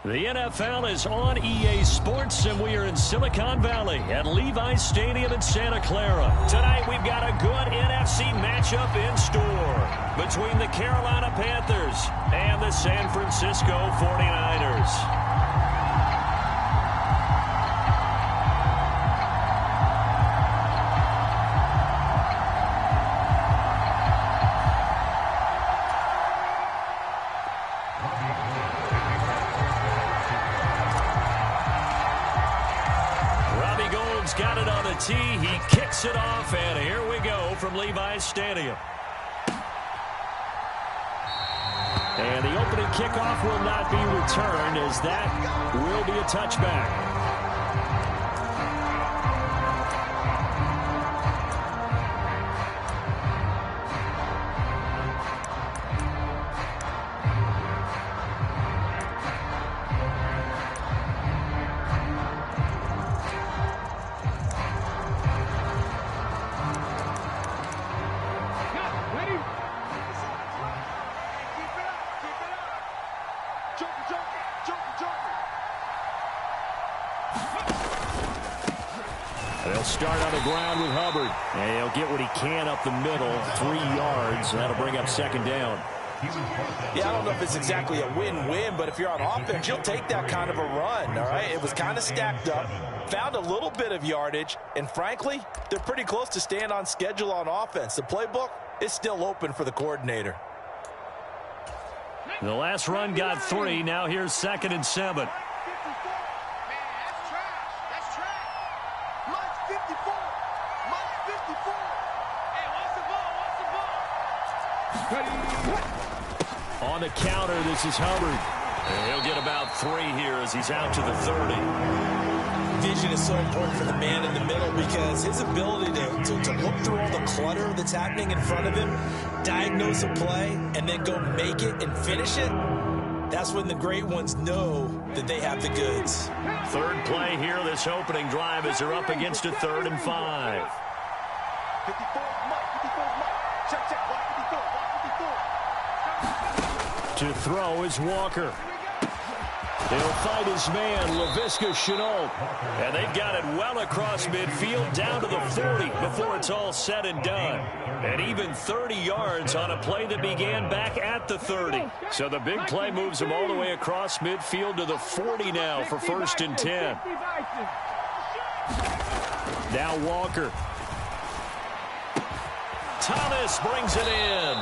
The NFL is on EA Sports, and we are in Silicon Valley at Levi's Stadium in Santa Clara. Tonight, we've got a good NFC matchup in store between the Carolina Panthers and the San Francisco 49ers. Got it on the tee. He kicks it off, and here we go from Levi's Stadium. And the opening kickoff will not be returned, as that will be a touchback. They'll start on the ground with Hubbard. And he'll get what he can up the middle, 3 yards. That'll bring up second down. Yeah, I don't know if it's exactly a win-win, but if you're on offense, you'll take that kind of a run, all right? It was kind of stacked up, found a little bit of yardage, and frankly, they're pretty close to staying on schedule on offense. The playbook is still open for the coordinator. The last run got 3. Now here's 2nd and 7. On the counter, this is Hubbard. And he'll get about 3 here as he's out to the 30. Vision is so important for the man in the middle because his ability to look through all the clutter that's happening in front of him, diagnose a play, and then go make it and finish it, that's when the great ones know that they have the goods. Third play here, this opening drive, as they're up against a 3rd and 5. 54, Mike. Check, Mike, 54. To throw is Walker. He'll fight his man, Laviska Shenault. And they've got it well across midfield, down to the 40 before it's all said and done. And even 30 yards on a play that began back at the 30. So the big play moves them all the way across midfield to the 40 now for 1st and 10. Now Walker. Thomas brings it in.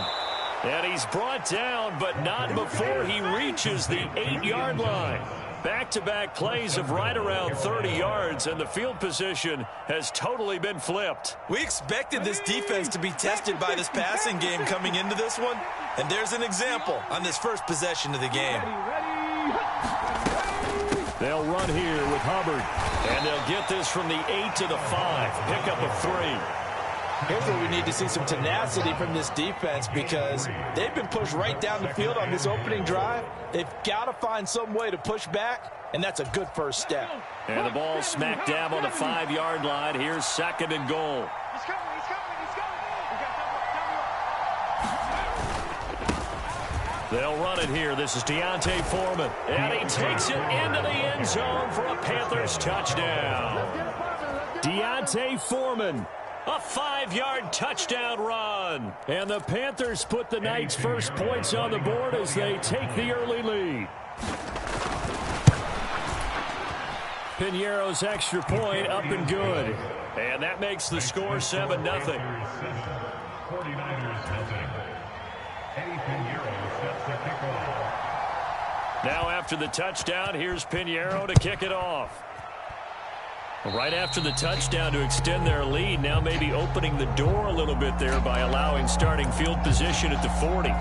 And he's brought down, but not before he reaches the 8-yard line. Back-to-back plays of right around 30 yards, and the field position has totally been flipped. We expected this defense to be tested by this passing game coming into this one, and there's an example on this first possession of the game. They'll run here with Hubbard, and they'll get this from the 8 to the 5. Pick up a 3. Here's where we need to see some tenacity from this defense because they've been pushed right down the field on this opening drive. They've got to find some way to push back, and that's a good first step. And the ball smack dab on the 5-yard line. Here's 2nd and goal. He's coming. They'll run it here. This is Deontay Foreman. And he takes it into the end zone for a Panthers touchdown. Deontay Foreman. A 5-yard touchdown run. And the Panthers put the Knights' first points on the board as they take the early lead. Piñeiro's extra point up and good. And that makes the score 7-0. 49ers nothing. Eddie Piñeiro sets the kickoff. Now after the touchdown, here's Piñeiro to kick it off. Right after the touchdown to extend their lead, now maybe opening the door a little bit there by allowing starting field position at the 40.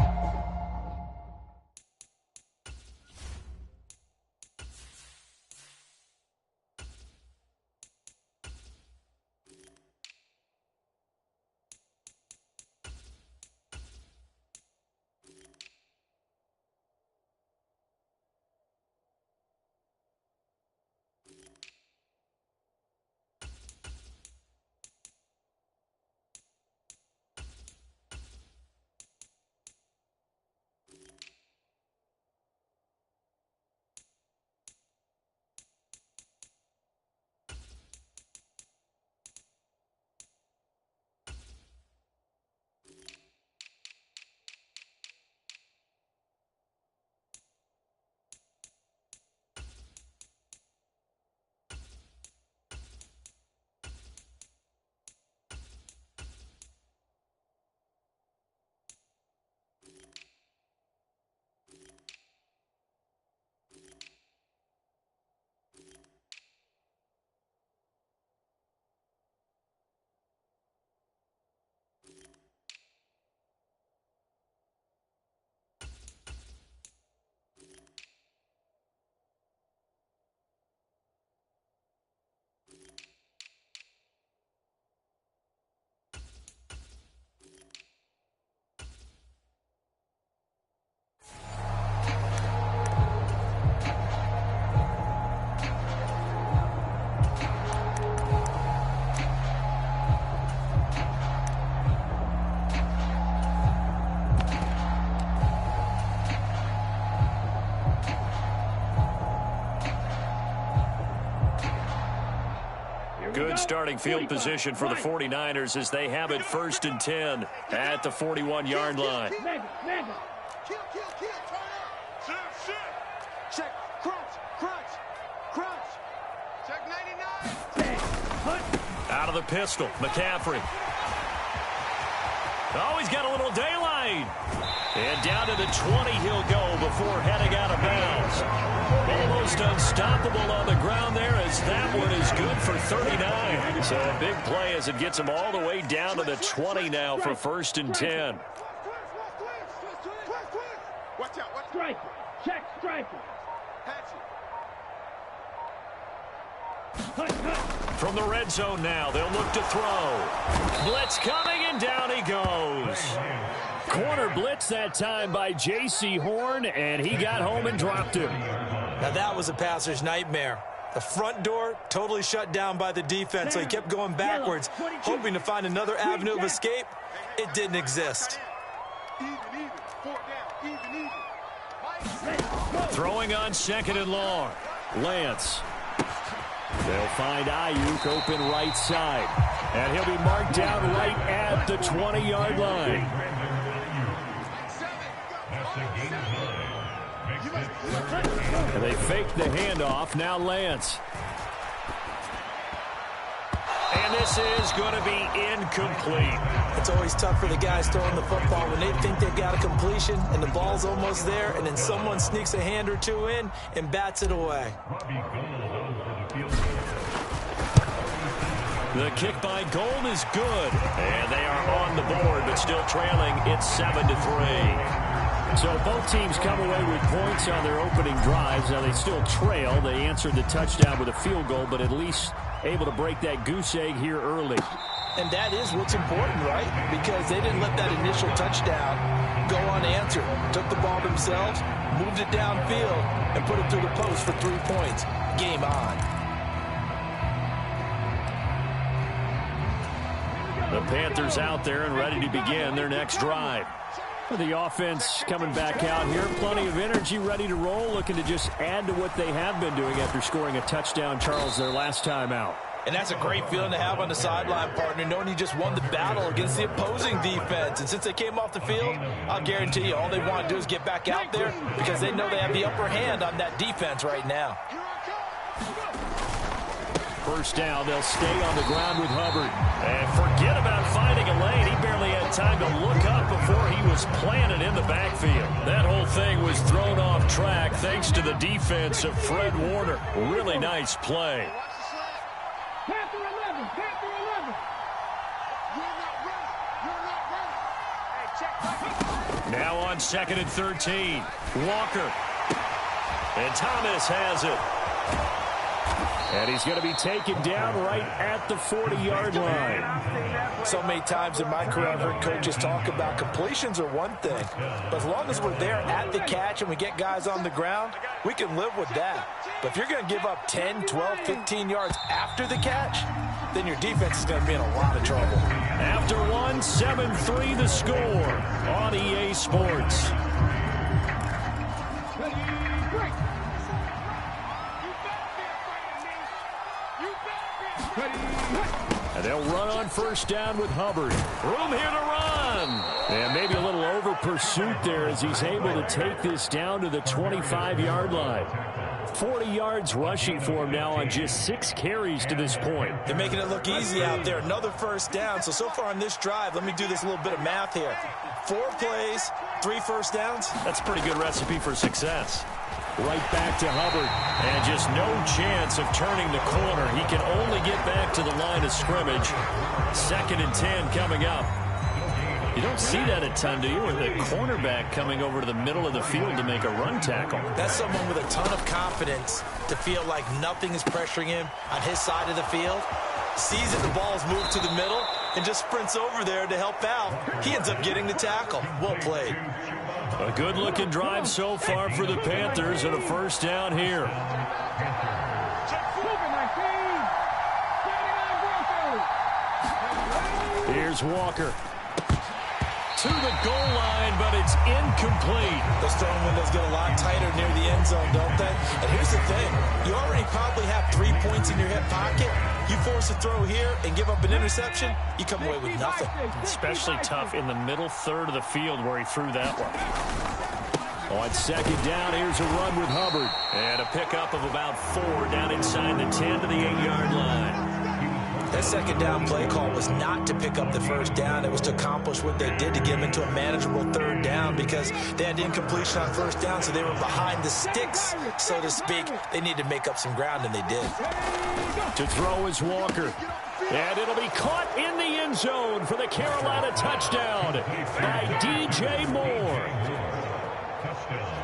Good starting field position for the 49ers as they have it 1st and 10 at the 41-yard line. Kill, turn up. Check, crunch. Check 99. Out of the pistol, McCaffrey. Oh, he's got a little daylight. And down to the 20 he'll go before heading out of bounds. Almost unstoppable on the ground there as that one is good for 39. So a big play as it gets him all the way down to the 20 now for 1st and 10. Watch out. Striker. Check striker. From the red zone now, they'll look to throw. Blitz coming, and down he goes. Corner blitz that time by J.C. Horn, and he got home and dropped him. Now that was a passer's nightmare. The front door totally shut down by the defense, so he kept going backwards, hoping to find another avenue of escape. It didn't exist. Even. 4 down. Even. Throwing on 2nd and long. Lance. They'll find Ayuk open right side. And he'll be marked down right at the 20-yard line. And they fake the handoff. Now Lance. And this is going to be incomplete. It's always tough for the guys throwing the football when they think they've got a completion and the ball's almost there, and then someone sneaks a hand or two in and bats it away. The kick by Gold is good. And they are on the board, but still trailing. It's 7-3. So both teams come away with points on their opening drives. Now they still trail. They answered the touchdown with a field goal, but at least able to break that goose egg here early. And that is what's important, right? Because they didn't let that initial touchdown go unanswered. Took the ball themselves, moved it downfield, and put it through the post for 3 points. Game on. The Panthers out there and ready to begin their next drive. The offense coming back out here. Plenty of energy, ready to roll, looking to just add to what they have been doing after scoring a touchdown, Charles, their last time out. And that's a great feeling to have on the sideline, partner, knowing you just won the battle against the opposing defense. And since they came off the field, I'll guarantee you all they want to do is get back out there because they know they have the upper hand on that defense right now. First down, they'll stay on the ground with Hubbard. And forget about finding a lane. He barely had time to look up before he was planted in the backfield. That whole thing was thrown off track thanks to the defense of Fred Warner. Really nice play. Panther 11. Now on 2nd and 13. Walker. And Thomas has it. And he's going to be taken down right at the 40-yard line. So many times in my career, I've heard coaches talk about completions are one thing. But as long as we're there at the catch and we get guys on the ground, we can live with that. But if you're going to give up 10, 12, 15 yards after the catch, then your defense is going to be in a lot of trouble. After one, 7-3 the score on EA Sports. And they'll run on first down with Hubbard. Room here to run. And maybe a little over pursuit there as he's able to take this down to the 25-yard line. 40 yards rushing for him now on just 6 carries to this point. They're making it look easy out there. Another first down. So far on this drive, let me do this little bit of math here. 4 plays, 3 first downs. That's a pretty good recipe for success. Right back to Hubbard. And just no chance of turning the corner. He can only get back to the line of scrimmage. 2nd and 10 coming up. You don't see that a ton, do you? With the cornerback coming over to the middle of the field to make a run tackle. That's someone with a ton of confidence to feel like nothing is pressuring him on his side of the field. Sees that the ball's moved to the middle and just sprints over there to help out. He ends up getting the tackle. Well played. A good-looking drive so far for the Panthers and a first down here. Here's Walker. to the goal line, but it's incomplete. Those throwing windows get a lot tighter near the end zone, don't they? And here's the thing. You already probably have 3 points in your hip pocket. You force a throw here and give up an interception, you come away with nothing. Especially tough in the middle third of the field where he threw that one. On second down, here's a run with Hubbard. And a pickup of about 4 down inside the 10 to the 8-yard line. That second down play call was not to pick up the first down. It was to accomplish what they did to get them into a manageable third down because they had incompletion on first down, so they were behind the sticks, so to speak. They needed to make up some ground, and they did. To throw is Walker. And it'll be caught in the end zone for the Carolina touchdown by DJ Moore.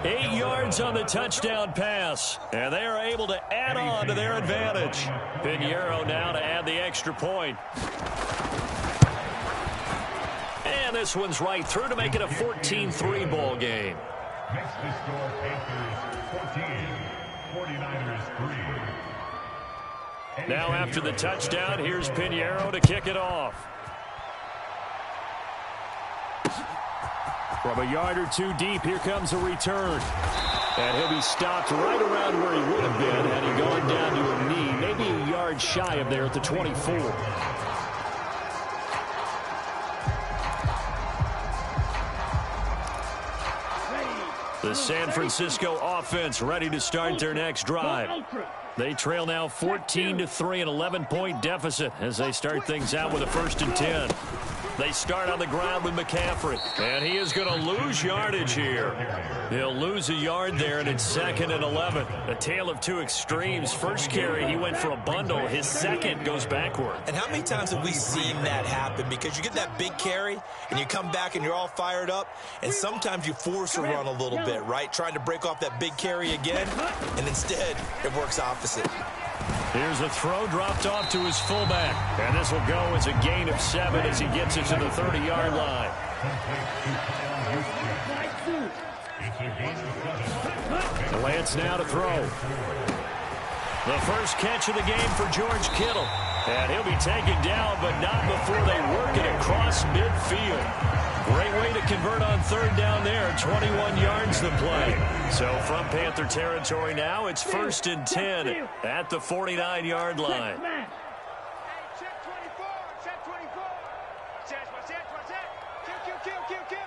8 yards on the touchdown pass, and they are able to add on to their advantage. Pinheiro now to add the extra point. And this one's right through to make it a 14-3 ball game. Next to score, Panthers 14, 49ers 3. Now after the touchdown, here's Pinheiro to kick it off. From a yard or 2 deep, here comes a return. And he'll be stopped right around where he would have been had he gone down to a knee, maybe a yard shy of there at the 24. The San Francisco offense ready to start their next drive. They trail now 14-3, an 11-point deficit as they start things out with a 1st and 10. They start on the ground with McCaffrey, and he is going to lose yardage here. He'll lose a yard there, and it's 2nd and 11. A tale of 2 extremes. First carry, he went for a bundle. His second goes backward. And how many times have we seen that happen? Because you get that big carry, and you come back and you're all fired up, and sometimes you force a run a little bit, right? Trying to break off that big carry again, and instead it works opposite. Here's a throw dropped off to his fullback. And this will go as a gain of 7 as he gets it to the 30-yard line. Lance now to throw. The first catch of the game for George Kittle. And he'll be taken down, but not before they work it across midfield. Great way to convert on 3rd down there. 21 yards the play. So from Panther territory now, it's 1st and 10 at the 49-yard line. Check 24. Check 24. Kill.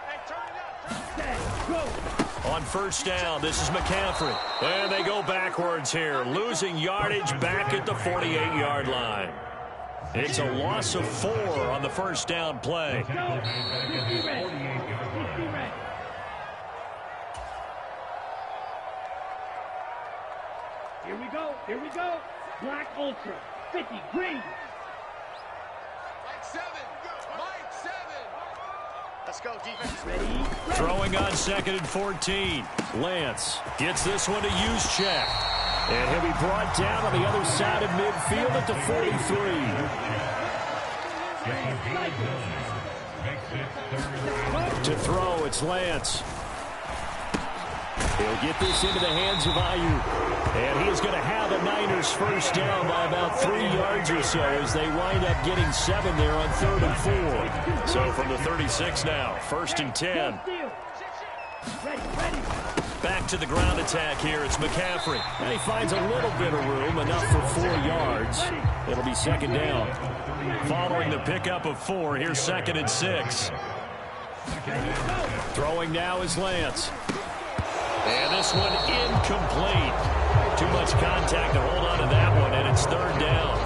Hey, turn it up. On 1st down, this is McCaffrey. And they go backwards here, losing yardage back at the 48-yard line. It's a loss of 4 on the 1st down play. Here we go. Black Ultra, 50, green. Mike 7. Let's go, defense. Ready? Throwing on 2nd and 14. Lance gets this one to Juszczyk. And he'll be brought down on the other side of midfield at the 43. To throw, it's Lance. He'll get this into the hands of Ayuk. And he is going to have the Niners first down by about 3 yards or so as they wind up getting 7 there on 3rd and 4. So from the 36 now, 1st and 10. Back to the ground attack here. It's McCaffrey. And he finds a little bit of room, enough for 4 yards. It'll be 2nd down. Following the pickup of 4, here's 2nd and 6. Throwing now is Lance. And this one incomplete. Too much contact to hold on to that one, and it's 3rd down.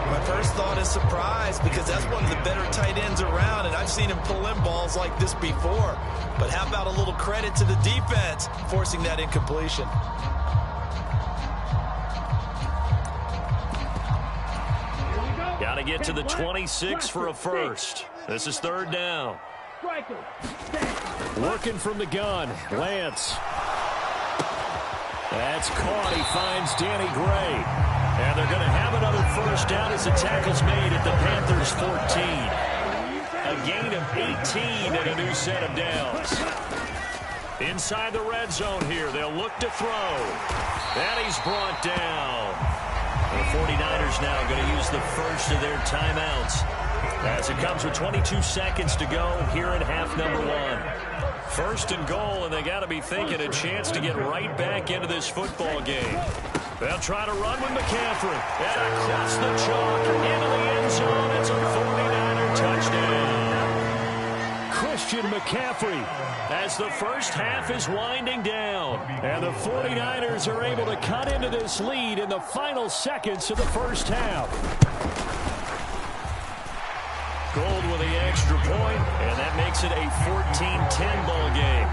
My first thought is surprise because that's one of the better tight ends around, and I've seen him pull in balls like this before. But how about a little credit to the defense forcing that incompletion? Got to get to the 26 for a first. This is 3rd down. Working from the gun, Lance. That's caught. He finds Danny Gray. And they're going to have another first down as the tackle's made at the Panthers' 14. A gain of 18 and a new set of downs. Inside the red zone here, they'll look to throw. And he's brought down. The 49ers now going to use the first of their timeouts. as it comes with 22 seconds to go here in half number one. First and goal, and they got to be thinking a chance to get right back into this football game. They'll try to run with McCaffrey. And across the chalk into the end zone. It's a 49er touchdown. Christian McCaffrey as the first half is winding down. And the 49ers are able to cut into this lead in the final seconds of the first half. Gold with the extra point, and that makes it a 14-10 ball game.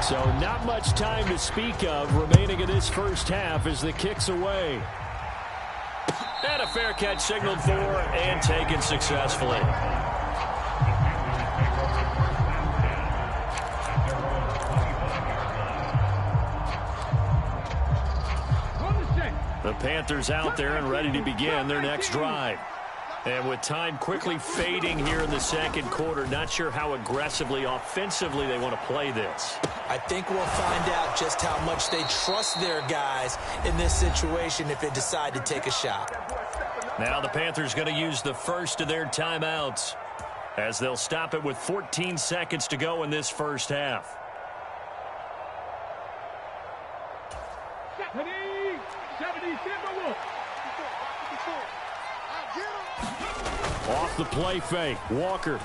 So not much time to speak of remaining in this first half as the kick's away. And a fair catch signaled for and taken successfully. The Panthers out there and ready to begin their next drive. And with time quickly fading here in the second quarter, not sure how aggressively, offensively they want to play this. I think we'll find out just how much they trust their guys in this situation if they decide to take a shot. Now the Panthers going to use the first of their timeouts as they'll stop it with 14 seconds to go in this first half. Off the play fake, Walker.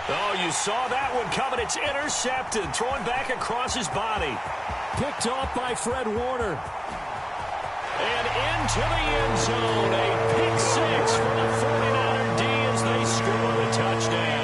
Oh, you saw that one coming. It's intercepted, thrown back across his body. Picked off by Fred Warner. And into the end zone, a pick six for the 49er D as they score the touchdown.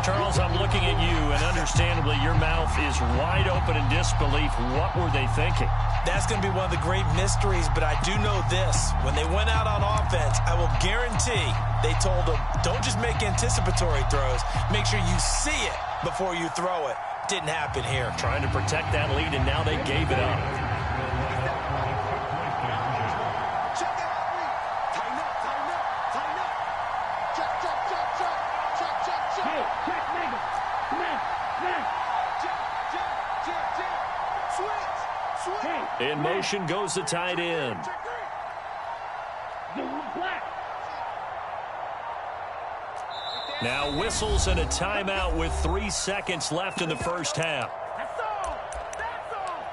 Charles, I'm looking at you, and understandably, your mouth is wide open in disbelief. What were they thinking? That's going to be one of the great mysteries, but I do know this. When they went out on offense, I will guarantee they told them, don't just make anticipatory throws. Make sure you see it before you throw it. Didn't happen here. Trying to protect that lead, and now they gave it up. In motion goes the tight end. Now whistles and a timeout with 3 seconds left in the first half. That's all. That's all.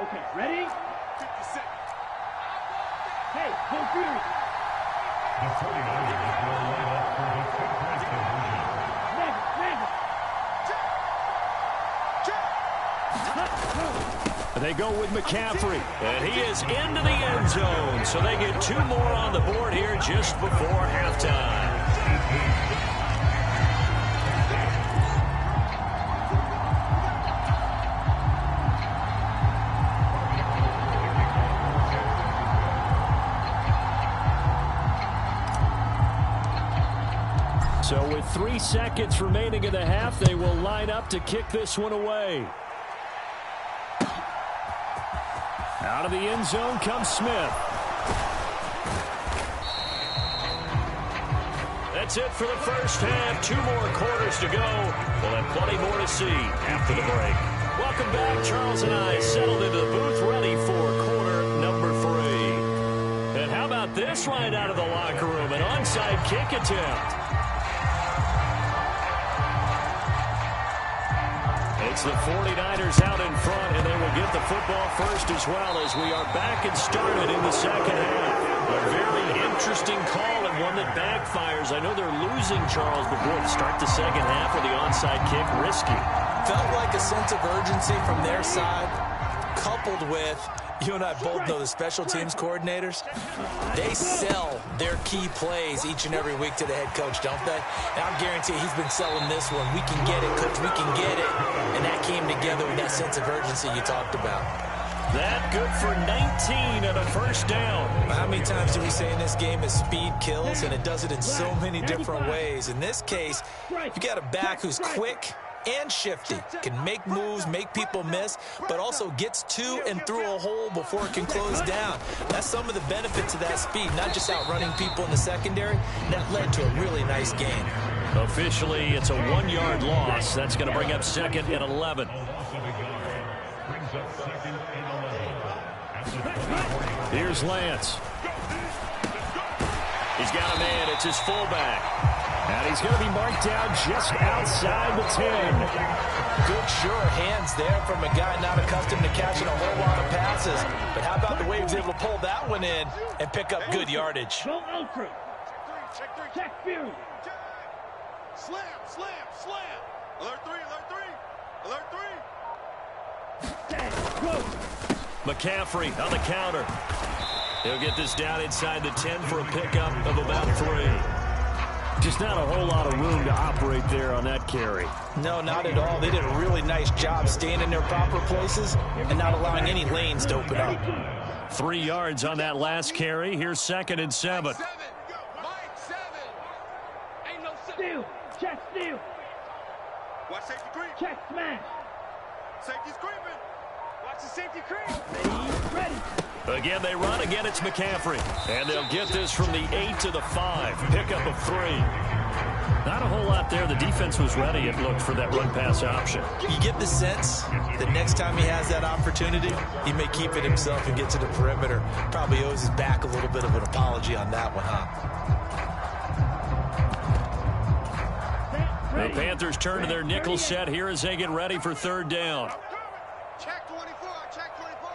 Okay, ready? 50 seconds. Hey, go Fury. The 49ers will line up for the two-point conversion. They go with McCaffrey, and he is into the end zone. So they get 2 more on the board here just before halftime. So with 3 seconds remaining in the half, they will line up to kick this one away. Out of the end zone comes Smith. That's it for the first half. 2 more quarters to go. We'll have plenty more to see after the break. Welcome back. Charles and I settled into the booth ready for quarter number 3. And how about this right out of the locker room? An onside kick attempt. It's the 49ers out in front, and they will get the football first as well as we are back and started in the second half. A very interesting call and one that backfires. I know they're losing, Charles, but boy, to start the second half with the onside kick, risky. Felt like a sense of urgency from their side, coupled with You and I both know the special teams coordinators, they sell their key plays each and every week to the head coach, don't they? And I'm guaranteeing he's been selling this one. We can get it, coach, we can get it. And that came together with that sense of urgency you talked about. That good for 19 and a first down. How many times do we say in this game that speed kills, and it does it in so many different ways? In this case, you got a back who's quick and shifty, can make moves, make people miss, but also gets to and through a hole before it can close down. That's some of the benefits of that speed, not just outrunning people in the secondary. That led to a really nice game. Officially, it's a 1-yard loss. That's going to bring up 2nd and 11. Here's Lance. He's got a man. It's his fullback. And he's going to be marked down just outside the 10. Good, sure hands there from a guy not accustomed to catching a whole lot of passes. But how about the way he was able to pull that one in and pick up good yardage? Go ultra. Check field. Slam, slam, slam. Alert 3, alert 3. Alert 3. Go. McCaffrey on the counter. He'll get this down inside the 10 for a pickup of about 3. Just not a whole lot of room to operate there on that carry. No, not at all. They did a really nice job staying in their proper places and not allowing any lanes to open up. 3 yards on that last carry. Here's 2nd and 7. Mike 7. Ain't no Steal. Check steal. Watch safety creep. Check smash. Safety's creeping. Watch the safety creep. Ready. Again, they run. Again, it's McCaffrey. And they'll get this from the 8 to the 5. Pickup of 3. Not a whole lot there. The defense was ready, it looked, for that run-pass option. You get the sense that next time he has that opportunity, he may keep it himself and get to the perimeter. Probably owes his back a little bit of an apology on that one, huh? The Panthers turn to their nickel set here as they get ready for 3rd down. Check 24. Check 24.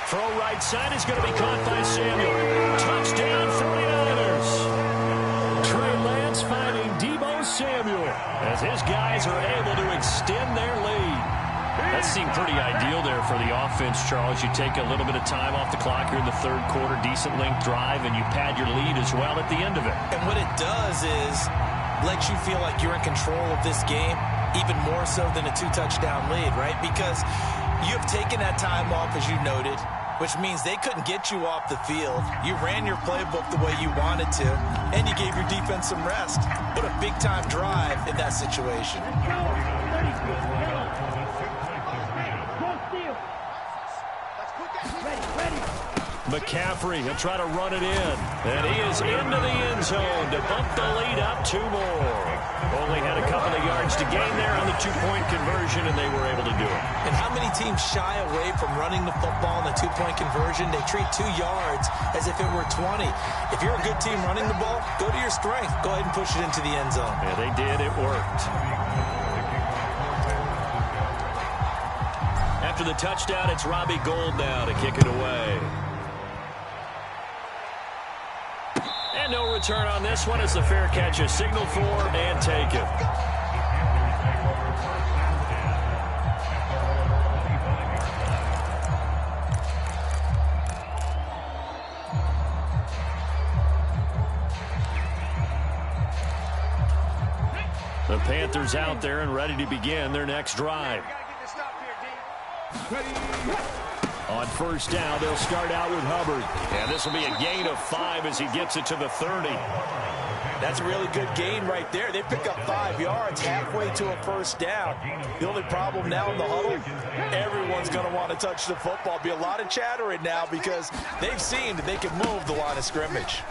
Throw right side is going to be caught by Samuel. Touchdown 49ers. Trey Lance finding Deebo Samuel as his guys are able to extend their lead. That seemed pretty ideal there for the offense, Charles. You take a little bit of time off the clock here in the 3rd quarter, decent length drive, and you pad your lead as well at the end of it. And what it does is let you feel like you're in control of this game, even more so than a 2-touchdown lead, right? Because you have taken that time off, as you noted, which means they couldn't get you off the field. You ran your playbook the way you wanted to, and you gave your defense some rest. What a big-time drive in that situation. McCaffrey, he'll try to run it in. And he is into the end zone to bump the lead up 2 more. Only had a couple of yards to gain there on the 2-point conversion, and they were able to do it. And how many teams shy away from running the football in the 2-point conversion? They treat 2 yards as if it were 20. If you're a good team running the ball, go to your strength. Go ahead and push it into the end zone. Yeah, they did. It worked. After the touchdown, it's Robbie Gould now to kick it away. And no return on this one as the fair catch is signaled for and taken. The Panthers out there and ready to begin their next drive. On 1st down, they'll start out with Hubbard. And this will be a gain of 5 as he gets it to the 30. That's a really good gain right there. They pick up 5 yards halfway to a 1st down. The only problem now in the huddle, everyone's going to want to touch the football. Be a lot of chattering now because they've seen that they can move the line of scrimmage.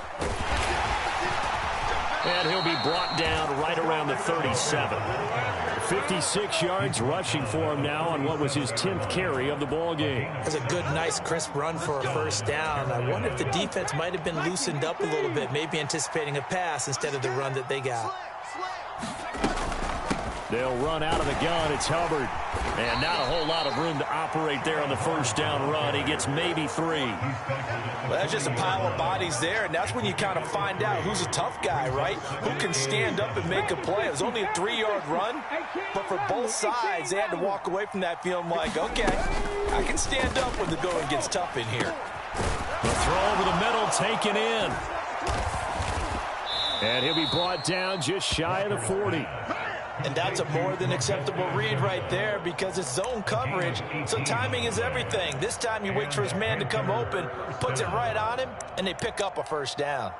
And he'll be brought down right around the 37. 56 yards rushing for him now on what was his 10th carry of the ball game. That's a good, nice, crisp run for a 1st down. I wonder if the defense might have been loosened up a little bit, maybe anticipating a pass instead of the run that they got. They'll run out of the gun. It's Hubbard. And not a whole lot of room to operate there on the first down run. He gets maybe 3. Well, that's just a pile of bodies there, and that's when you kind of find out who's a tough guy, right? Who can stand up and make a play. It was only a 3-yard run, but for both sides, they had to walk away from that feeling like, okay, I can stand up when the going gets tough in here. The throw over the middle taken in. And he'll be brought down just shy of the 40. And that's a more than acceptable read right there because it's zone coverage, so timing is everything. This time he waits for his man to come open, puts it right on him, and they pick up a first down.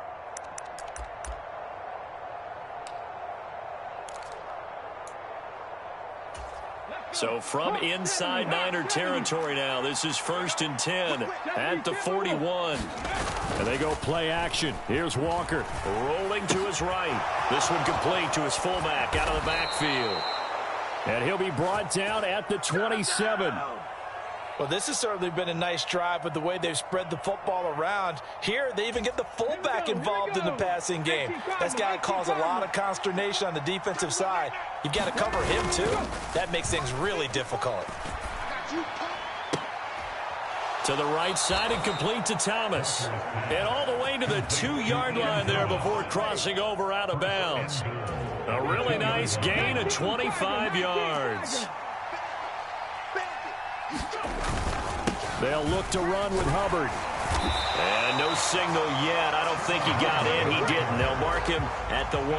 So from inside Niner territory now, this is 1st and 10 at the 41. And they go play action. Here's Walker rolling to his right. This one complete to his fullback out of the backfield. And he'll be brought down at the 27. Well, this has certainly been a nice drive with the way they've spread the football around. Here, they even get the fullback involved in the passing game. That's got to cause a lot of consternation on the defensive side. You've got to cover him, too. That makes things really difficult. To the right side and complete to Thomas. And all the way to the 2-yard line there before crossing over out of bounds. A really nice gain of 25 yards. They'll look to run with Hubbard. And no signal yet. I don't think he got in. He didn't. They'll mark him at the 1.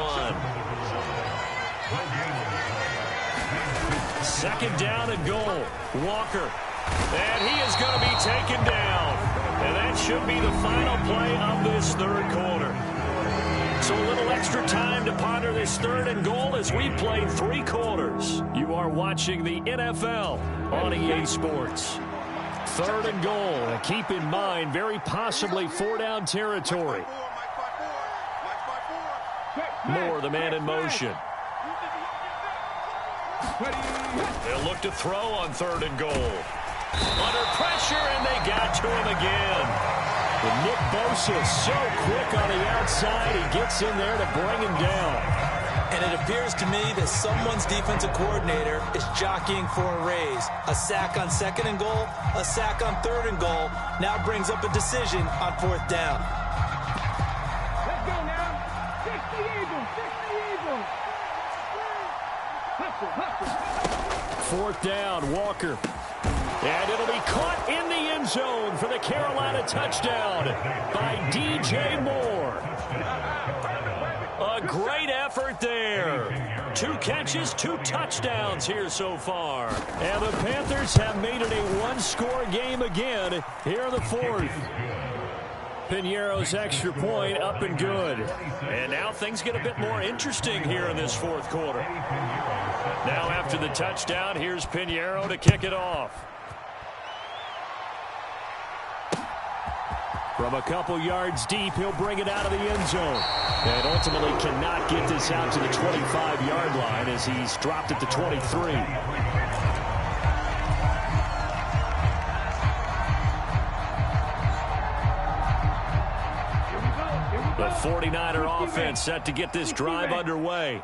2nd down and goal. Walker. And he is going to be taken down. And that should be the final play of this 3rd quarter. So a little extra time to ponder this 3rd and goal as we play 3 quarters. You are watching the NFL on EA Sports. 3rd and goal. And keep in mind, very possibly 4-down territory. Moore, the man in motion. They'll look to throw on 3rd and goal. Under pressure, and they got to him again. And Nick Bosa is so quick on the outside. He gets in there to bring him down. And it appears to me that someone's defensive coordinator is jockeying for a raise. A sack on 2nd and goal, a sack on 3rd and goal. Now brings up a decision on 4th down. Let's go now. 60 Eagles, 60 Eagles. Hustle, hustle. 4th down, Walker. And it'll be caught in the end zone for the Carolina touchdown by DJ Moore. A great effort there. 2 catches, 2 touchdowns here so far. And the Panthers have made it a 1-score game again here in the 4th. Piñeiro's extra point up and good. And now things get a bit more interesting here in this 4th quarter. Now after the touchdown, here's Piñeiro to kick it off. From a couple yards deep, he'll bring it out of the end zone. And ultimately cannot get this out to the 25-yard line as he's dropped at the 23. The 49er offense set to get this drive underway.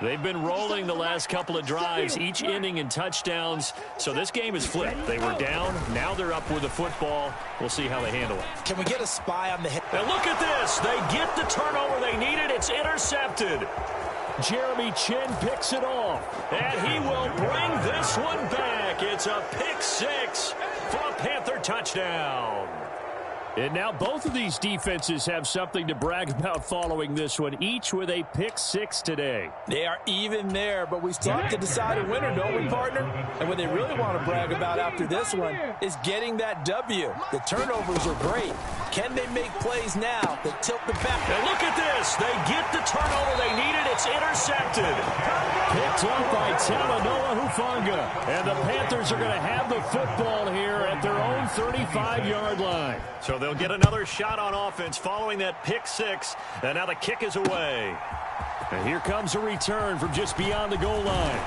They've been rolling the last couple of drives, each inning in touchdowns. So this game is flipped. They were down. Now they're up with the football. We'll see how they handle it. Can we get a spy on the hit? And look at this. They get the turnover they needed. It's intercepted. Jeremy Chin picks it off. And he will bring this one back. It's a pick 6 for a Panther touchdown. And now both of these defenses have something to brag about following this one, each with a pick 6 today. They are even there, but we still have to decide a winner, don't we, partner? And what they really want to brag about after this one is getting that W. The turnovers are great. Can they make plays now that tilt the back? And look at this. They get the turnover they needed. It's intercepted. Picked up by Talanoa Hufanga. And the Panthers are going to have the football here at their own 35-yard line. So they'll get another shot on offense following that pick 6. And now the kick is away. And here comes a return from just beyond the goal line.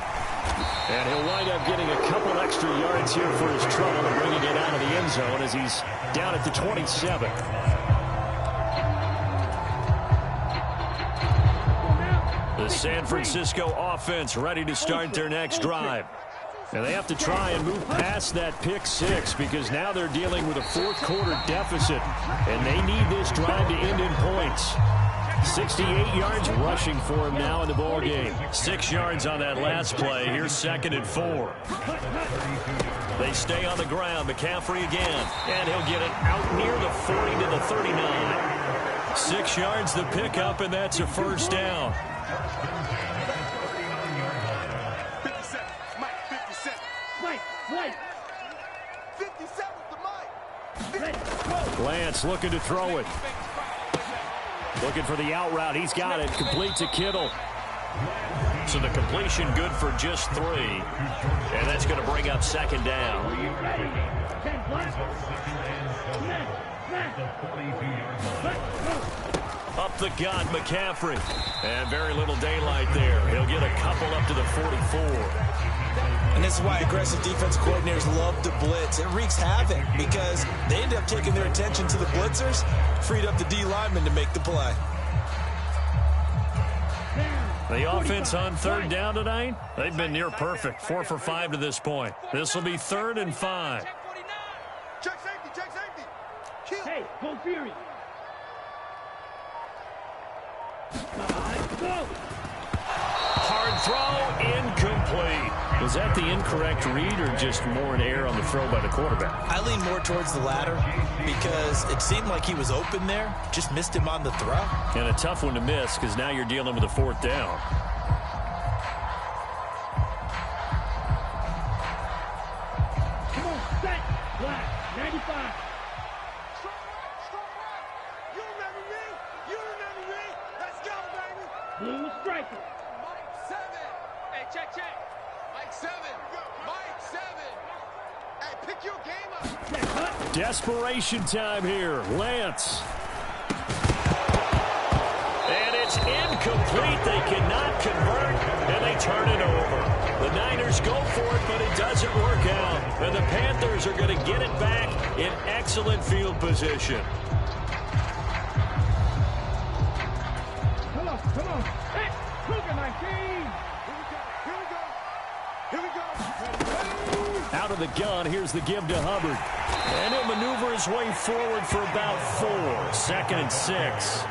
And he'll wind up getting a couple extra yards here for his trouble and bringing it out of the end zone as he's down at the 27. The San Francisco offense ready to start their next drive. And they have to try and move past that pick six because now they're dealing with a fourth-quarter deficit, and they need this drive to end in points. 68 yards rushing for him now in the ball game. 6 yards on that last play. Here's 2nd and 4. They stay on the ground. McCaffrey again, and he'll get it out near the 40 to the 39. 6 yards the pickup, and that's a first down. 57. Mike, 57. Mike. 57 to Mike. Lance looking to throw it. Looking for the out route. He's got it. Complete to Kittle. So the completion good for just 3. And that's going to bring up 2nd down. Up the gut, McCaffrey. And very little daylight there. He'll get a couple up to the 44. And this is why aggressive defense coordinators love to blitz. It wreaks havoc because they end up taking their attention to the blitzers, freed up the D lineman to make the play. The offense on 3rd down tonight, they've been near perfect. 4 for 5 to this point. This will be 3rd and 5. Check safety. Kill. Hey, go Fury. Go. Hard throw, incomplete. Was that the incorrect read or just more an error on the throw by the quarterback? I lean more towards the latter because it seemed like he was open there, just missed him on the throw. And a tough one to miss because now you're dealing with a 4th down. Come on, set. Black, 95. Strong right. You remember me? Let's go, baby. Blue striker. Mike 7. Hey, check. Mike 7. Mike 7. Hey, pick your game up. Desperation time here. Lance. And it's incomplete. They cannot convert, and they turn it over. The Niners go for it, but it doesn't work out. And the Panthers are going to get it back in excellent field position. Come on. Hey, look at my team. Here we go. Out of the gun, here's the give to Hubbard. And he'll maneuver his way forward for about 4. 2nd and 6.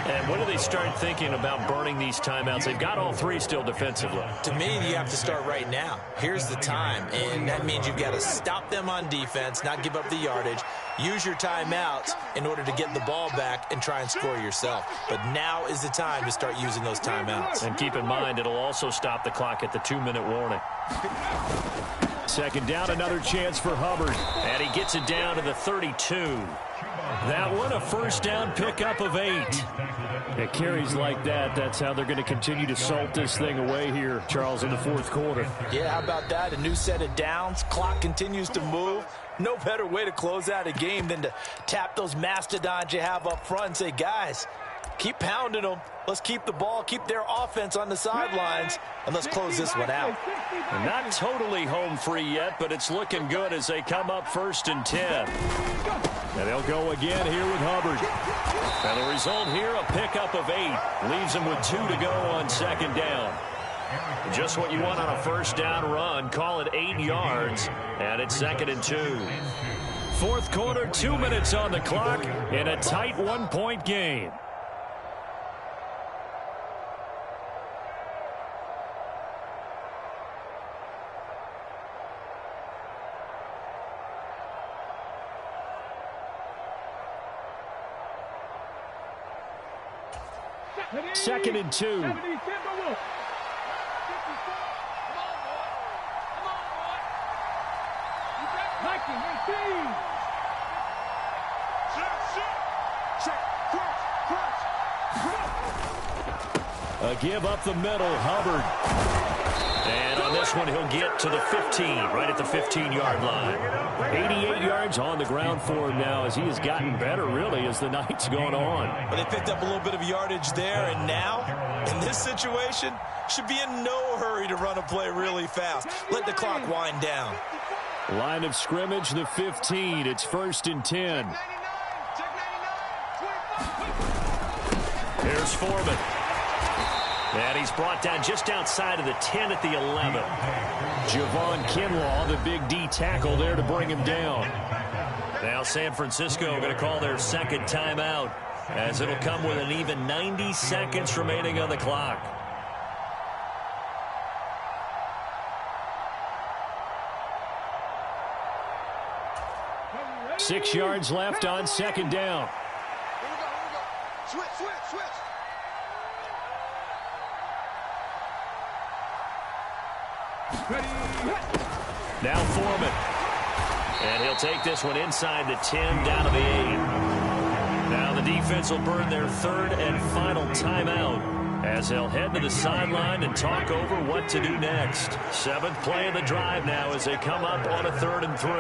And when do they start thinking about burning these timeouts? They've got all 3 still defensively. To me, you have to start right now. Here's the time, and that means you've got to stop them on defense, not give up the yardage, use your timeouts in order to get the ball back and try and score yourself. But now is the time to start using those timeouts. And keep in mind, it'll also stop the clock at the 2-minute warning. 2nd down, another chance for Hubbard. And he gets it down to the 32. That one, a first down pickup of 8. It carries like that. That's how they're going to continue to salt this thing away here, Charles, in the 4th quarter. Yeah, how about that? A new set of downs. Clock continues to move. No better way to close out a game than to tap those mastodons you have up front and say, guys, keep pounding them. Let's keep the ball, keep their offense on the sidelines, and let's close this one out. And not totally home free yet, but it's looking good as they come up 1st and 10. And they'll go again here with Hubbard. And the result here, a pickup of 8. Leaves them with 2 to go on 2nd down. Just what you want on a first down run. Call it 8 yards. And it's 2nd and 2. 4th quarter, 2 minutes on the clock in a tight 1-point game. Second and 2. A give up the middle, Hubbard. And on this one, he'll get to the 15, right at the 15-yard line. 88 yards on the ground for him now as he has gotten better, really, as the night's gone on. But they picked up a little bit of yardage there, and now, in this situation, should be in no hurry to run a play really fast. Let the clock wind down. Line of scrimmage, the 15. It's 1st and 10. Here's Foreman. And he's brought down just outside of the 10 at the 11. Javon Kinlaw, the big D tackle there to bring him down. Now San Francisco going to call their second timeout, as it'll come with an even 90 seconds remaining on the clock. Six yards left on second down. Here we go. Switch. Now Foreman. And he'll take this one inside the 10, down to the 8. Now the defense will burn their third and final timeout, as they'll head to the sideline and talk over what to do next. Seventh play of the drive now as they come up on a 3rd and 3.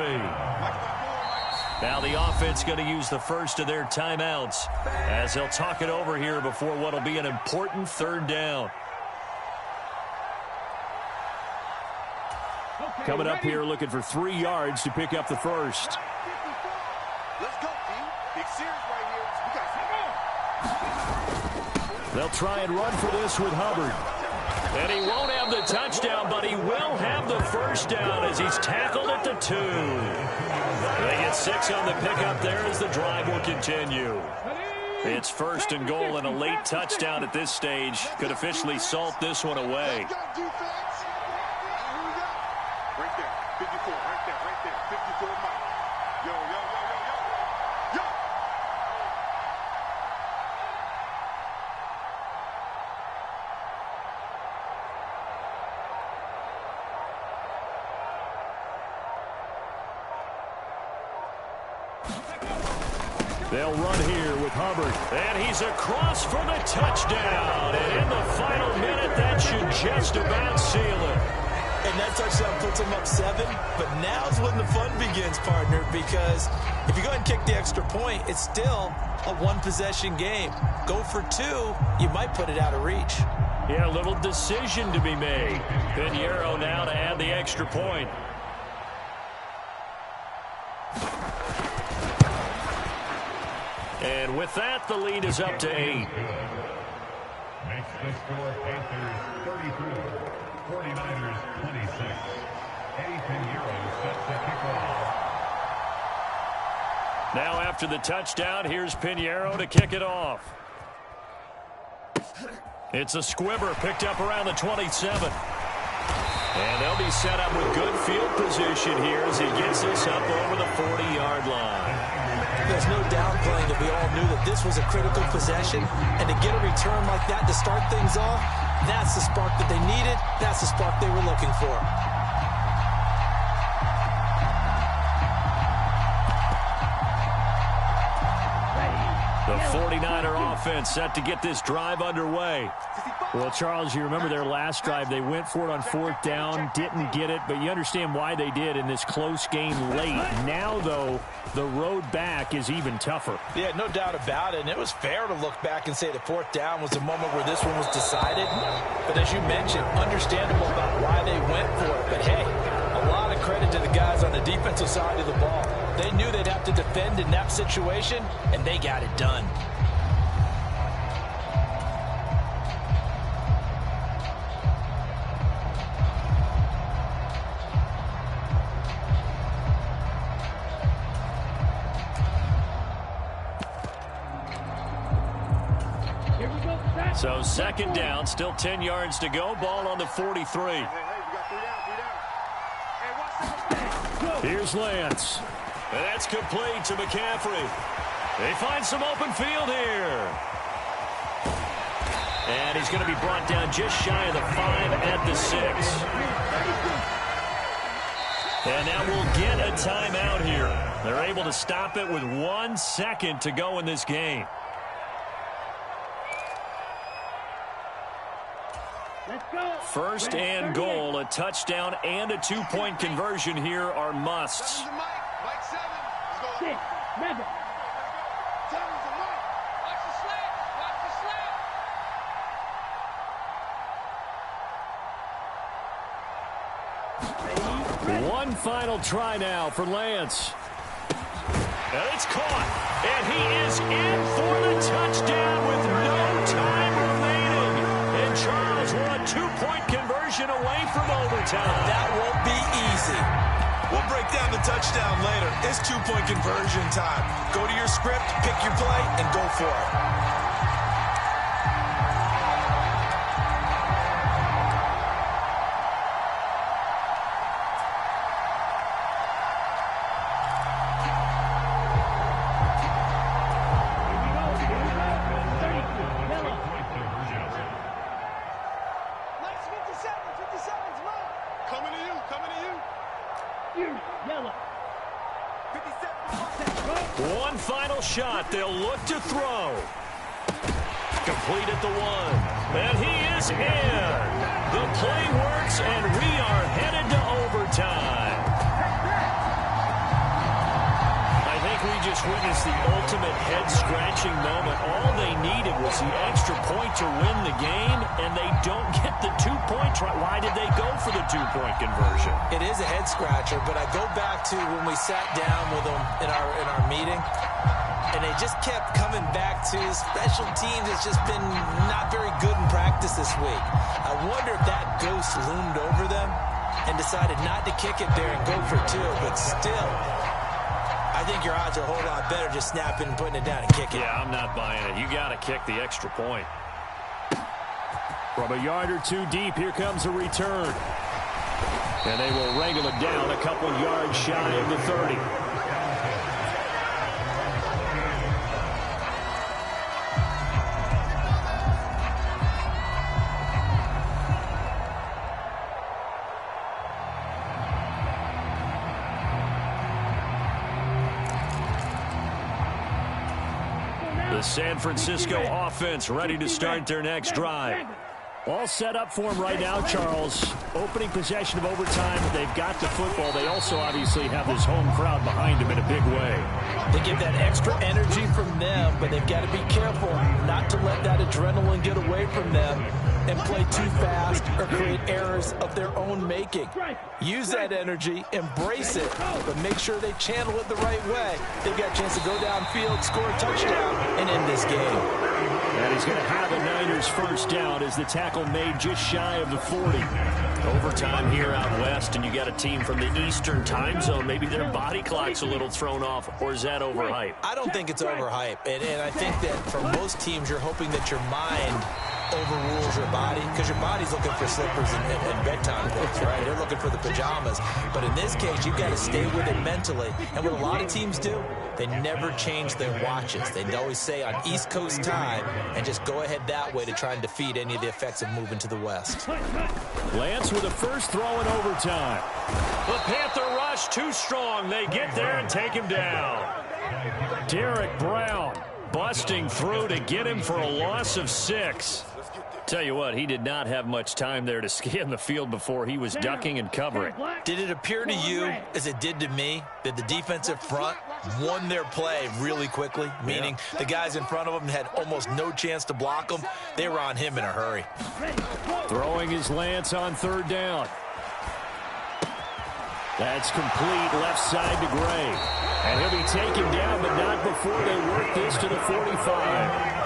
Now the offense going to use the first of their timeouts, as they'll talk it over here before what will be an important 3rd down. Coming up here looking for 3 yards to pick up the first. Let's go, team. Big series right here. They'll try and run for this with Hubbard. And he won't have the touchdown, but he will have the first down as he's tackled at the 2. They get 6 on the pickup there as the drive will continue. It's 1st and goal, and a late touchdown at this stage could officially salt this one away. Let's go, defense. Here we go. Right there. 54. Right there. 54 Mike. Yo. They'll run here with Hubbard. And he's across for the touchdown. And in the final minute, that should just about seal it. And that touchdown puts them up 7. But now's when the fun begins, partner, because if you go ahead and kick the extra point, it's still a one-possession game. Go for 2, you might put it out of reach. Yeah, a little decision to be made. Pinheiro now to add the extra point. And with that, the lead is up to 8. Makes the score Panthers 34, 49ers 26. Eddie Pinheiro sets the kickoff. Now after the touchdown, here's Pinheiro to kick it off. It's a squibber picked up around the 27. And they'll be set up with good field position here as he gets this up over the 40-yard line. There's no downplaying that we all knew that this was a critical possession, and to get a return like that to start things off, that's the spark that they needed. That's the spark they were looking for. The 49er offense set to get this drive underway. Well, Charles, you remember their last drive. They went for it on 4th down, didn't get it, but you understand why they did in this close game late. Now, though, the road back is even tougher. Yeah, no doubt about it, and it was fair to look back and say the 4th down was the moment where this one was decided. But as you mentioned, understandable about why they went for it. But, hey, a lot of credit to the guys on the defensive side of the ball. They knew they'd have to defend in that situation, and they got it done. So 2nd down, still 10 yards to go. Ball on the 43. Hey, we got 3 down. Here's Lance. And that's complete to McCaffrey. They find some open field here. And he's going to be brought down just shy of the 5 at the 6. And now we'll get a timeout here. They're able to stop it with 1 second to go in this game. First and goal, a touchdown and a 2-point conversion here are musts. Mike 7. Let's go. 6, 7. 7's a Mike. Watch the slant. Watch the slant. One final try now for Lance. And it's caught. And he is in for the touchdown with no time remaining. And Charles, two-point conversion away from overtime. That won't be easy. We'll break down the touchdown later. It's two-point conversion time. Go to your script, pick your play, and go for it. One final shot. They'll look to throw. Complete at the one. And he is in. The play works, and we are headed to overtime. I think we just witnessed the ultimate head-scratching moment. All they needed was the extra point to win the game, and they don't get the two-point try. Why did they go for the two-point conversion? It is a head-scratcher, but I go back to when we sat down with them in our meeting, and they just kept coming back to special teams. It's just been not very good in practice this week. I wonder if that ghost loomed over them and decided not to kick it there and go for two, but still, I think your odds are a whole lot better just snapping and putting it down and kicking. Yeah, I'm not buying it. You got to kick the extra point. From a yard or two deep, here comes a return. And they will wrangle it down a couple yards shy of the 30. The San Francisco offense ready to start their next drive. All set up for them right now, Charles. Opening possession of overtime. They've got the football. They also obviously have this home crowd behind them in a big way. They get that extra energy from them, but they've got to be careful not to let that adrenaline get away from them and play too fast or create errors of their own making. Use that energy, embrace it, but make sure they channel it the right way. They've got a chance to go downfield, score a touchdown, and end this game. And he's going to have a Niners first down as the tackle made just shy of the 40. Overtime here out west, and you got a team from the Eastern time zone. Maybe their body clock's a little thrown off, or is that overhyped? I don't think it's overhyped, and I think that for most teams, you're hoping that your mind overrules your body, because your body's looking for slippers and bedtime clothes, right? They're looking for the pajamas. But in this case, you've got to stay with it mentally. And what a lot of teams do, they never change their watches. They always say on East Coast time and just go ahead that way to try and defeat any of the effects of moving to the West. Lance with a first throw in overtime. The Panther rush too strong. They get there and take him down. Derek Brown busting through to get him for a loss of 6. Tell you what, he did not have much time there to scan the field before he was ducking and covering. Did it appear to you, as it did to me, that the defensive front won their play really quickly? Meaning the guys in front of him had almost no chance to block him. They were on him in a hurry. Throwing his Lance on third down. That's complete left side to Gray. And he'll be taken down, but not before they work this to the 45.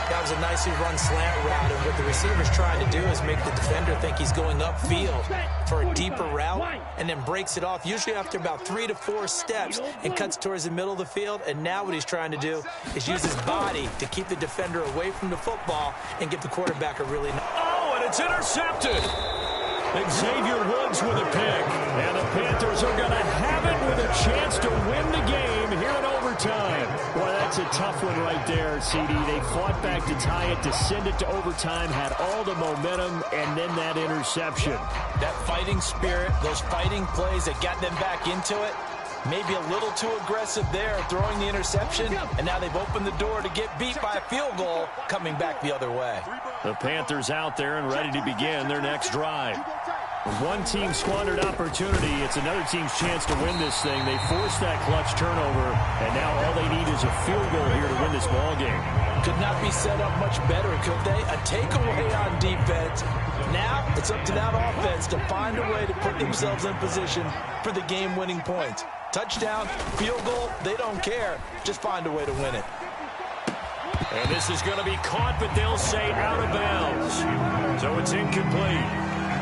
That was a nicely run slant route, and what the receiver's trying to do is make the defender think he's going upfield for a deeper route, and then breaks it off, usually after about 3 to 4 steps, and cuts towards the middle of the field. And now what he's trying to do is use his body to keep the defender away from the football and get the quarterback a really... Oh, and it's intercepted! Xavier Woods with a pick, and the Panthers are going to have it with a chance to win the game here in overtime. Boy, that's a tough one right there, CD. They fought back to tie it, to send it to overtime, had all the momentum, and then that interception. That fighting spirit, those fighting plays that got them back into it, maybe a little too aggressive there, throwing the interception, and now they've opened the door to get beat by a field goal coming back the other way. The Panthers out there and ready to begin their next drive. With one team squandered opportunity, it's another team's chance to win this thing. They forced that clutch turnover, and now all they need is a field goal here to win this ball game. Could not be set up much better, could they? A takeaway on defense. Now it's up to that offense to find a way to put themselves in position for the game-winning points. Touchdown, field goal, they don't care. Just find a way to win it. And this is going to be caught, but they'll say out of bounds. So it's incomplete.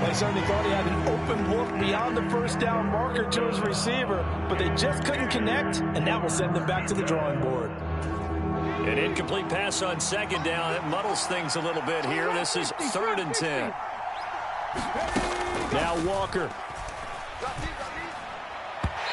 They certainly thought he had an open look beyond the first down marker to his receiver, but they just couldn't connect, and that will send them back to the drawing board. An incomplete pass on second down. It muddles things a little bit here. This is 3rd and 10. Now Walker.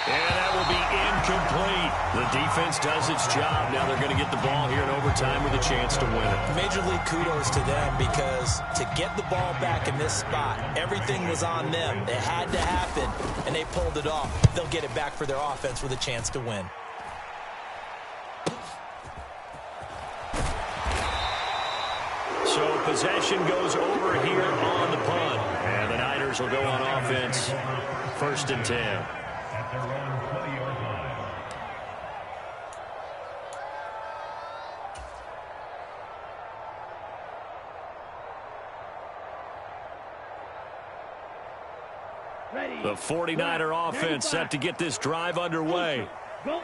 And that will be incomplete. The defense does its job. Now they're going to get the ball here in overtime with a chance to win it. Major league kudos to them, because to get the ball back in this spot, everything was on them. It had to happen, and they pulled it off. They'll get it back for their offense with a chance to win. So possession goes over here on the punt. And the Niners will go on offense. 1st and 10. At their own 20-yard line. The 49er offense set to get this drive underway.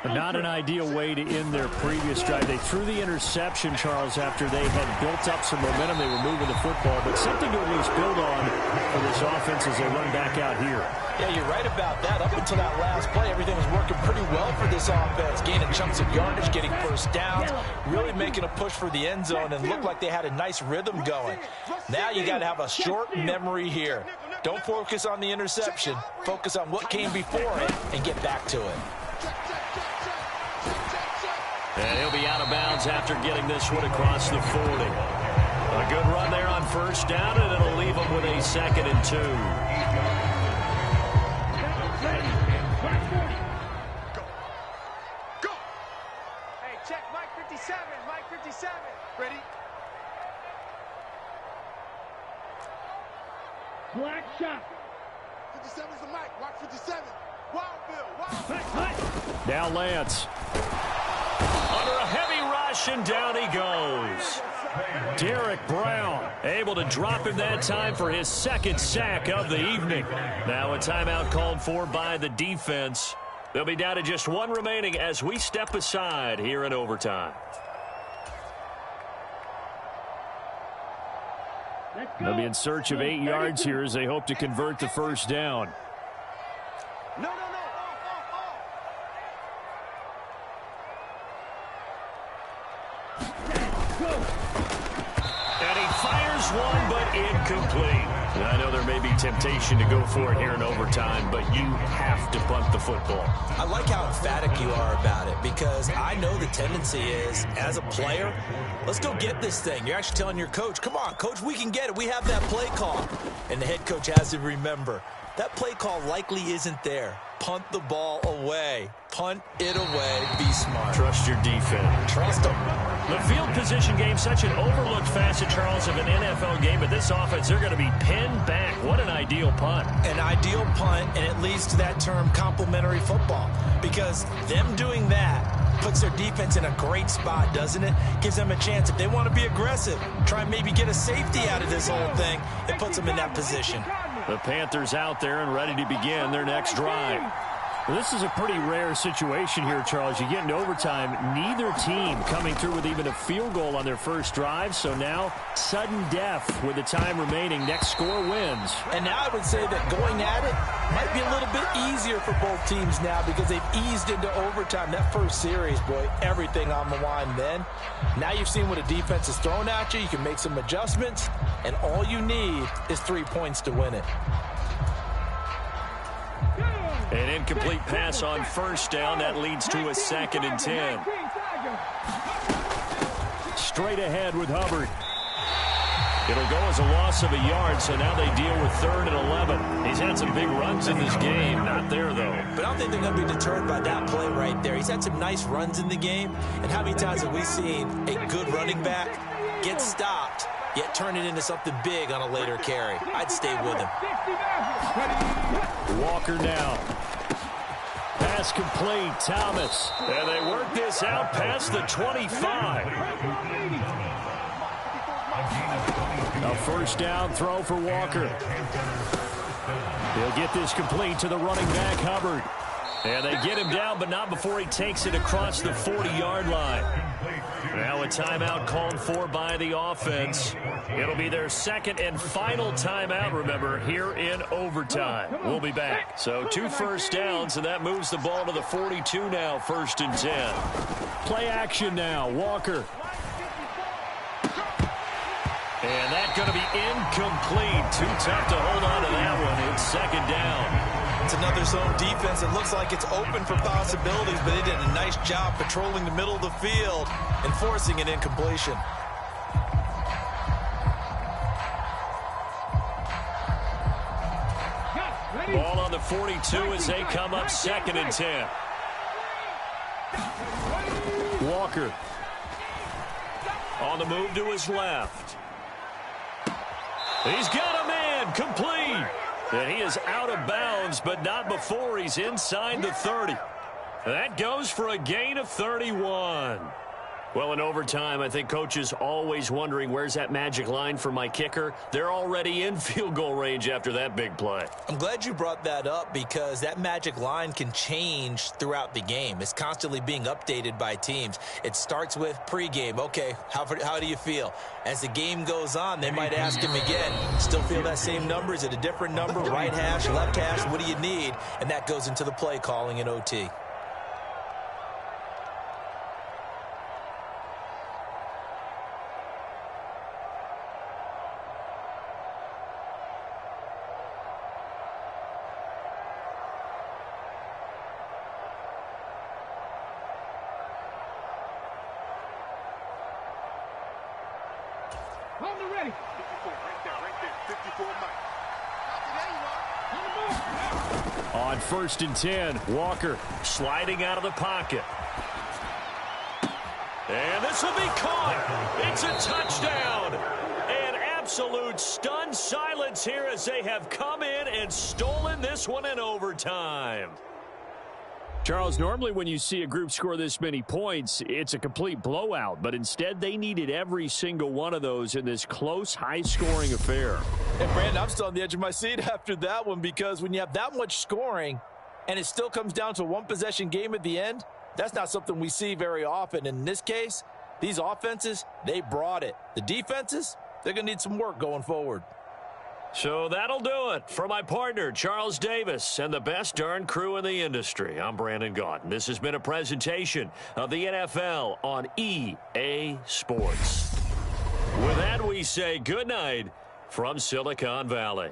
Not an ideal way to end their previous drive. They threw the interception, Charles, after they had built up some momentum. They were moving the football, but something to at least build on for this offense as they run back out here. Yeah, you're right about that. Up until that last play, everything was working pretty well for this offense. Gaining chunks of yardage, getting first downs, really making a push for the end zone, and looked like they had a nice rhythm going. Now you got to have a short memory here. Don't focus on the interception. Focus on what came before it and get back to it. And he'll be out of bounds after getting this one across the 40. A good run there on first down, and it'll leave them with a 2nd and 2. Go. Hey, check Mike 57. Mike 57. Ready? Black shot. 57's the Mike. Watch 57. Wild Bill. Wild Bill. Now Lance. Under a heavy rush, and down he goes. Derek Brown able to drop him that time for his 2nd sack of the evening. Now a timeout called for by the defense. They'll be down to just 1 remaining as we step aside here in overtime. They'll be in search of 8 yards here as they hope to convert the first down. No. And he fires one, but incomplete. I know there may be temptation to go for it here in overtime, but you have to punt the football. I like how emphatic you are about it, because I know the tendency is, as a player, let's go get this thing. You're actually telling your coach, come on, coach, we can get it. We have that play call. And the head coach has to remember, that play call likely isn't there. Punt the ball away. Punt it away. Be smart. Trust your defense. Trust them. The field position game, such an overlooked facet, Charles, of an NFL game, but this offense, they're going to be pinned back. What an ideal punt. An ideal punt, and it leads to that term complementary football, because them doing that puts their defense in a great spot, doesn't it? Gives them a chance. If they want to be aggressive, try and maybe get a safety out of this whole thing, it puts them in that position. The Panthers out there and ready to begin their next drive. Well, this is a pretty rare situation here, Charles. You get into overtime, neither team coming through with even a field goal on their first drive. So now, sudden death with the time remaining. Next score wins. And now I would say that going at it might be a little bit easier for both teams now, because they've eased into overtime. That first series, boy, everything on the line then. Now you've seen what a defense is thrown at you. You can make some adjustments, and all you need is 3 points to win it. An incomplete pass on first down. That leads to a 2nd and 10. Straight ahead with Hubbard. It'll go as a loss of a yard, so now they deal with 3rd and 11. He's had some big runs in this game. Not there, though. But I don't think they're going to be deterred by that play right there. He's had some nice runs in the game. And how many times have we seen a good running back get stopped, yet turn it into something big on a later carry? I'd stay with him. Walker now. Pass complete. Thomas. And they work this out past the 25. A first down throw for Walker. He'll get this complete to the running back, Hubbard. And they get him down, but not before he takes it across the 40-yard line. Now a timeout called for by the offense. It'll be their second and final timeout, remember, here in overtime. We'll be back. So 2 first downs, and that moves the ball to the 42 now, 1st and 10. Play action now, Walker. And that's going to be incomplete. Too tough to hold on to that one. It's 2nd down. It's another zone defense. It looks like it's open for possibilities, but they did a nice job patrolling the middle of the field and forcing an incompletion. Ball on the 42 as they come up 2nd and 10. Walker on the move to his left. He's got a man, complete. And he is out of bounds, but not before he's inside the 30. That goes for a gain of 31. Well, in overtime, I think Coach is always wondering, where's that magic line for my kicker? They're already in field goal range after that big play. I'm glad you brought that up because that magic line can change throughout the game. It's constantly being updated by teams. It starts with pregame. Okay, how do you feel? As the game goes on, they might ask him again, still feel that same number? Is it a different number? Right hash, left hash, what do you need? And that goes into the play calling in OT. Hold it ready. 54, right there. 54, Mike. On 1st and 10, Walker sliding out of the pocket. And this will be caught. It's a touchdown. An absolute stunned silence here as they have come in and stolen this one in overtime. Charles, normally when you see a group score this many points, it's a complete blowout. But instead, they needed every single one of those in this close, high-scoring affair. And, Brandon, I'm still on the edge of my seat after that one because when you have that much scoring and it still comes down to a one-possession game at the end, that's not something we see very often. In this case, these offenses, they brought it. The defenses, they're going to need some work going forward. So that'll do it. For my partner, Charles Davis, and the best darn crew in the industry, I'm Brandon Gaudin. This has been a presentation of the NFL on EA Sports. With that, we say good night from Silicon Valley.